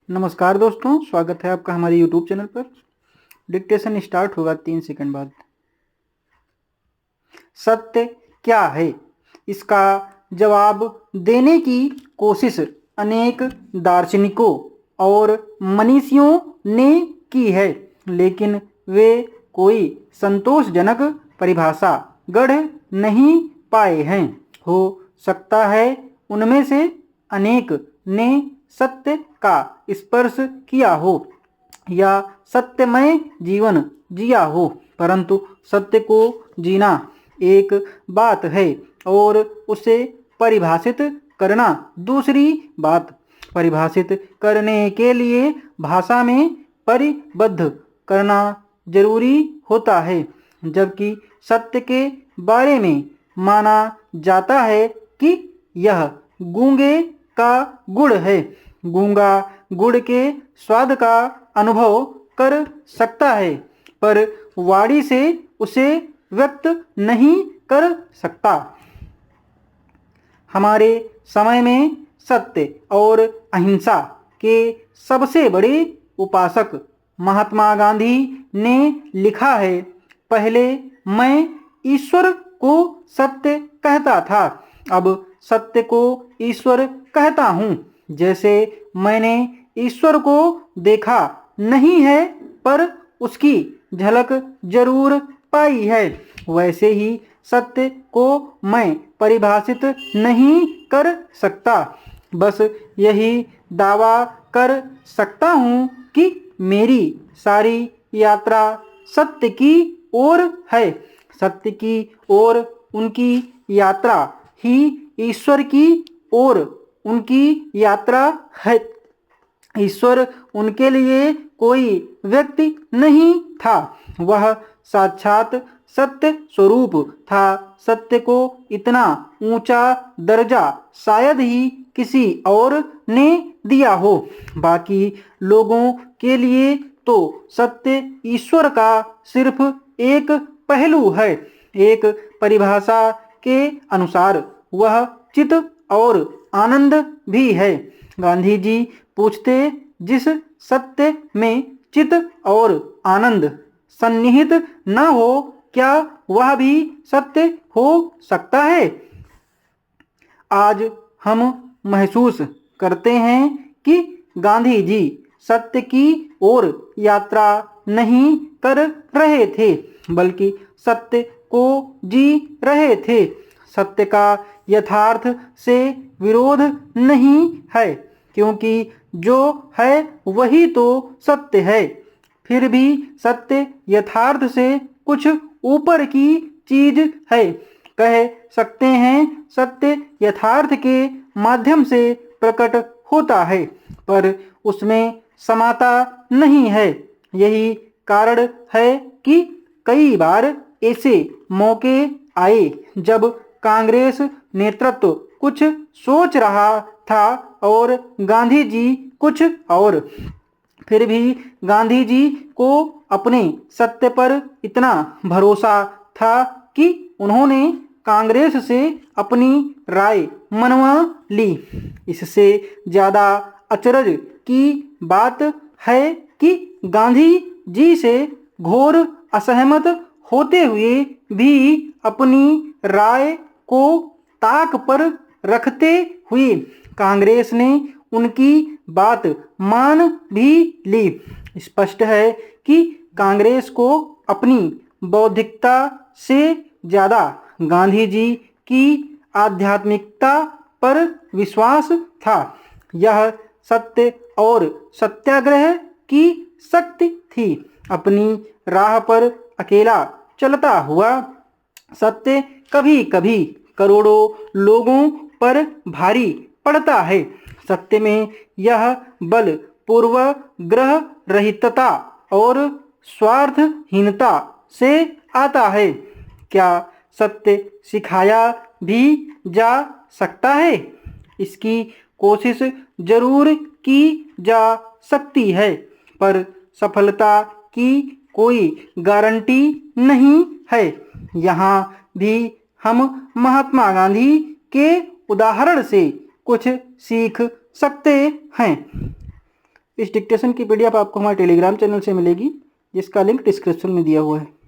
नमस्कार दोस्तों, स्वागत है आपका हमारे यूट्यूब चैनल पर। डिक्टेशन स्टार्ट होगा 3 सेकंड बाद। सत्य क्या है, इसका जवाब देने की कोशिश अनेक दार्शनिकों और मनीषियों ने की है, लेकिन वे कोई संतोषजनक परिभाषा गढ़ नहीं पाए हैं। हो सकता है उनमें से अनेक ने सत्य का स्पर्श किया हो या सत्यमय जीवन जिया हो, परंतु सत्य को जीना एक बात है और उसे परिभाषित करना दूसरी बात। परिभाषित करने के लिए भाषा में परिबद्ध करना जरूरी होता है, जबकि सत्य के बारे में माना जाता है कि यह गूंगे का गुड़ है। गूंगा गुड़ के स्वाद का अनुभव कर सकता है, पर वाणी से उसे व्यक्त नहीं कर सकता। हमारे समय में सत्य और अहिंसा के सबसे बड़े उपासक महात्मा गांधी ने लिखा है, पहले मैं ईश्वर को सत्य कहता था, अब सत्य को ईश्वर कहता हूँ। जैसे मैंने ईश्वर को देखा नहीं है पर उसकी झलक जरूर पाई है, वैसे ही सत्य को मैं परिभाषित नहीं कर सकता। बस यही दावा कर सकता हूँ कि मेरी सारी यात्रा सत्य की ओर है। सत्य की ओर उनकी यात्रा ही ईश्वर की ओर उनकी यात्रा है। ईश्वर उनके लिए कोई व्यक्ति नहीं था, वह साक्षात सत्य स्वरूप था। सत्य को इतना ऊंचा दर्जा शायद ही किसी और ने दिया हो। बाकी लोगों के लिए तो सत्य ईश्वर का सिर्फ एक पहलू है। एक परिभाषा के अनुसार वह चित और आनंद भी है। गांधी जी पूछते, जिस सत्य में चित और आनंद सन्निहित न हो, क्या वह भी सत्य हो सकता है? आज हम महसूस करते हैं कि गांधी जी सत्य की ओर यात्रा नहीं कर रहे थे, बल्कि सत्य को जी रहे थे। सत्य का यथार्थ से विरोध नहीं है, क्योंकि जो है वही तो सत्य है। फिर भी सत्य यथार्थ से कुछ ऊपर की चीज है। कह सकते हैं सत्य यथार्थ के माध्यम से प्रकट होता है, पर उसमें समाता नहीं है। यही कारण है कि कई बार ऐसे मौके आए जब कांग्रेस नेतृत्व कुछ सोच रहा था और गांधी जी कुछ और। फिर भी गांधी जी को अपने सत्य पर इतना भरोसा था कि उन्होंने कांग्रेस से अपनी राय मनवा ली। इससे ज़्यादा अचरज की बात है कि गांधी जी से घोर असहमत होते हुए भी अपनी राय को ताक पर रखते हुए कांग्रेस ने उनकी बात मान भी ली। स्पष्ट है कि कांग्रेस को अपनी बौद्धिकता से ज़्यादा गांधी जी की आध्यात्मिकता पर विश्वास था। यह सत्य और सत्याग्रह की शक्ति थी। अपनी राह पर अकेला चलता हुआ सत्य कभी कभी करोड़ों लोगों पर भारी पड़ता है। सत्य में यह बल पूर्वग्रह रहितता और स्वार्थहीनता से आता है। क्या सत्य सिखाया भी जा सकता है? इसकी कोशिश जरूर की जा सकती है, पर सफलता की कोई गारंटी नहीं है। यहाँ भी हम महात्मा गांधी के उदाहरण से कुछ सीख सकते हैं। इस डिक्टेशन की पीडीएफ आपको हमारे टेलीग्राम चैनल से मिलेगी, जिसका लिंक डिस्क्रिप्शन में दिया हुआ है।